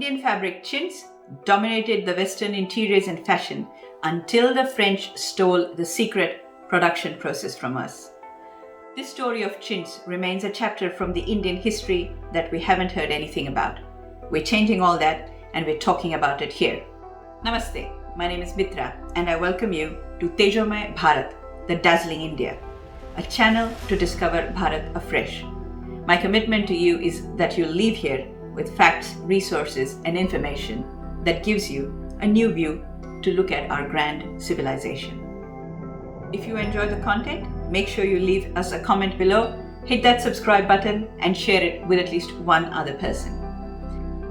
Indian fabric chintz dominated the Western interiors and fashion until the French stole the secret production process from us. This story of chintz remains a chapter from the Indian history that we haven't heard anything about. We're changing all that and we're talking about it here. Namaste, my name is Mitra and I welcome you to Tejomay Bharat, the dazzling India, a channel to discover Bharat afresh. My commitment to you is that you'll leave here with facts, resources and information that gives you a new view to look at our grand civilization. If you enjoy the content, make sure you leave us a comment below, hit that subscribe button and share it with at least one other person.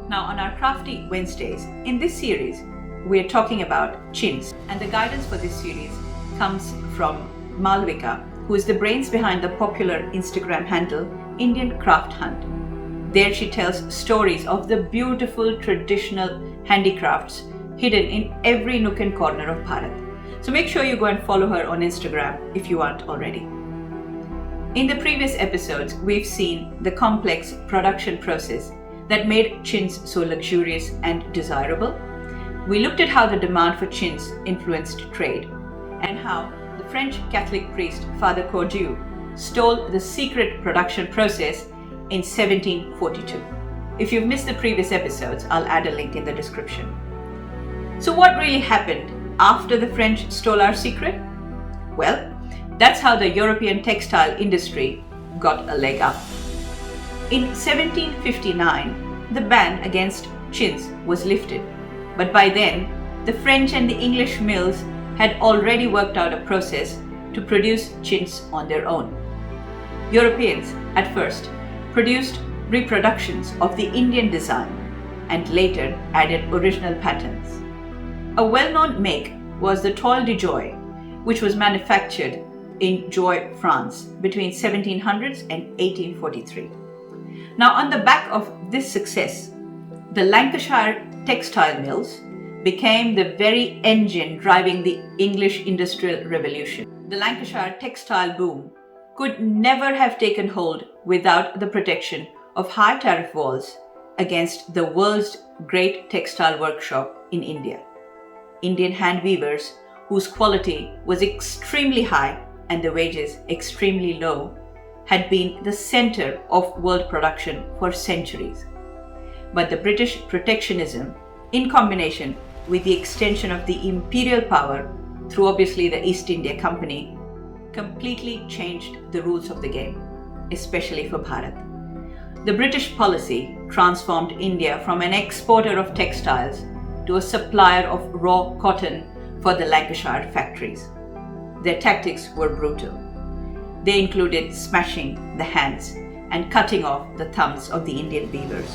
Now on our Crafty Wednesdays, in this series, we are talking about chintz, and the guidance for this series comes from Malvika, who is the brains behind the popular Instagram handle Indian Craft Hunt. There she tells stories of the beautiful traditional handicrafts hidden in every nook and corner of Bharat. So make sure you go and follow her on Instagram if you aren't already. In the previous episodes, we've seen the complex production process that made chintz so luxurious and desirable. We looked at how the demand for chintz influenced trade and how the French Catholic priest Father Jouy stole the secret production process in 1742. If you've missed the previous episodes, I'll add a link in the description. So what really happened after the French stole our secret? Well, that's how the European textile industry got a leg up. In 1759, the ban against chintz was lifted, but by then, the French and the English mills had already worked out a process to produce chintz on their own. Europeans, at first, produced reproductions of the Indian design and later added original patterns. A well-known make was the toile de Jouy, which was manufactured in Jouy, France between 1700s and 1843. Now, on the back of this success, the Lancashire textile mills became the very engine driving the English Industrial Revolution. The Lancashire textile boom could never have taken hold without the protection of high tariff walls against the world's great textile workshop in India. Indian hand weavers, whose quality was extremely high and the wages extremely low, had been the center of world production for centuries. But the British protectionism, in combination with the extension of the imperial power through obviously the East India Company, completely changed the rules of the game, especially for Bharat. The British policy transformed India from an exporter of textiles to a supplier of raw cotton for the Lancashire factories. Their tactics were brutal. They included smashing the hands and cutting off the thumbs of the Indian weavers,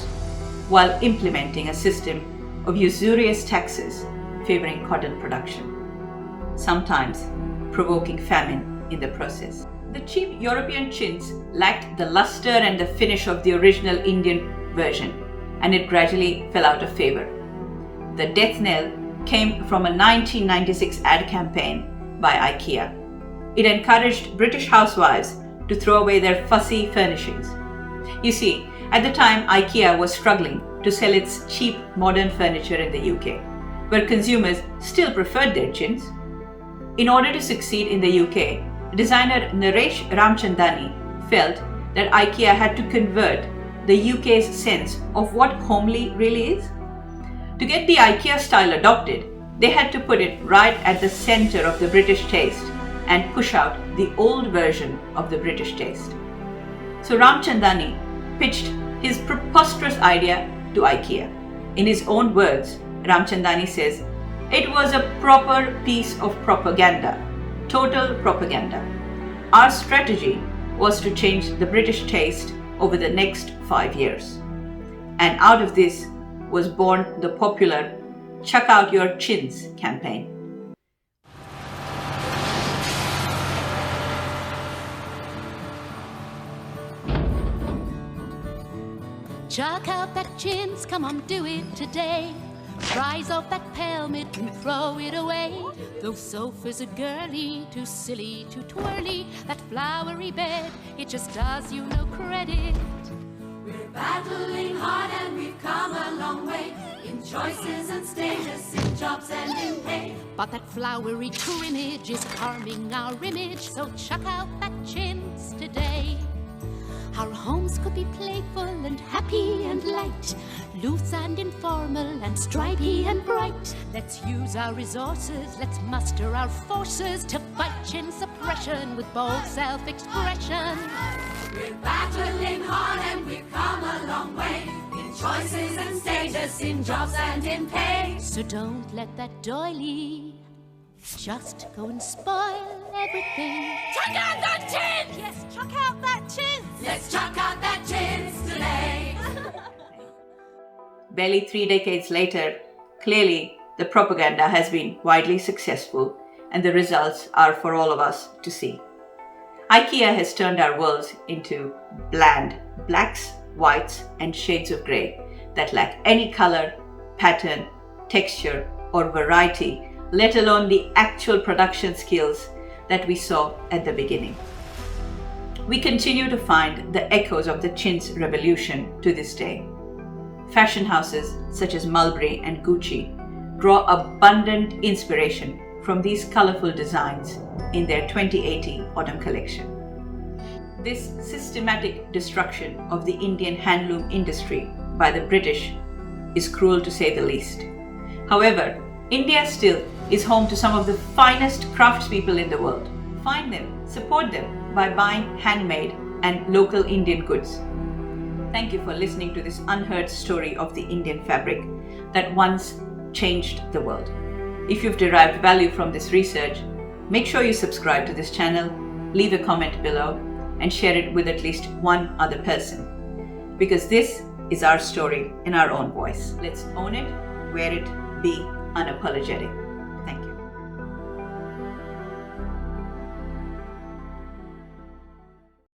while implementing a system of usurious taxes favoring cotton production, sometimes provoking famine in the process. The cheap European chintz lacked the luster and the finish of the original Indian version, and it gradually fell out of favor. The death knell came from a 1996 ad campaign by IKEA. It encouraged British housewives to throw away their fussy furnishings. You see, at the time, IKEA was struggling to sell its cheap modern furniture in the UK, where consumers still preferred their chintz. In order to succeed in the UK, designer Naresh Ramchandani felt that IKEA had to convert the UK's sense of what homely really is. To get the IKEA style adopted, they had to put it right at the center of the British taste and push out the old version of the British taste. So Ramchandani pitched his preposterous idea to IKEA. In his own words, Ramchandani says, "It was a proper piece of propaganda, total propaganda. Our strategy was to change the British taste over the next 5 years. And out of this was born the popular Chuck Out Your Chintz campaign." Chuck out that chintz, come on, do it today. Rise off that pelmet and throw it away. Those sofas are girly, too silly, too twirly. That flowery bed, it just does you no credit. We're battling hard and we've come a long way. in choices and status, in jobs and in pay. But that flowery trimmage is harming our image, so chuck out that chintz today. Our homes could be playful and happy and light, loose and informal and stripy and bright. Let's use our resources, let's muster our forces to fight chintz oppression with bold self-expression. We're battling hard and we've come a long way, in choices and status, in jobs and in pay. So don't let that doily just go and spoil everything. Chuck out that chintz! Yes, chuck out that chintz! Let's chuck out that chintz today! Barely 3 decades later, clearly the propaganda has been widely successful and the results are for all of us to see. IKEA has turned our worlds into bland blacks, whites and shades of grey that lack any color, pattern, texture or variety, let alone the actual production skills that we saw at the beginning. We continue to find the echoes of the chintz revolution to this day. Fashion houses such as Mulberry and Gucci draw abundant inspiration from these colorful designs in their 2080 autumn collection. This systematic destruction of the Indian handloom industry by the British is cruel to say the least. However, India still is home to some of the finest craftspeople in the world. Find them, support them by buying handmade and local Indian goods. Thank you for listening to this unheard story of the Indian fabric that once changed the world. If you've derived value from this research, make sure you subscribe to this channel, leave a comment below, and share it with at least one other person. Because this is our story in our own voice. Let's own it, wear it, be unapologetic.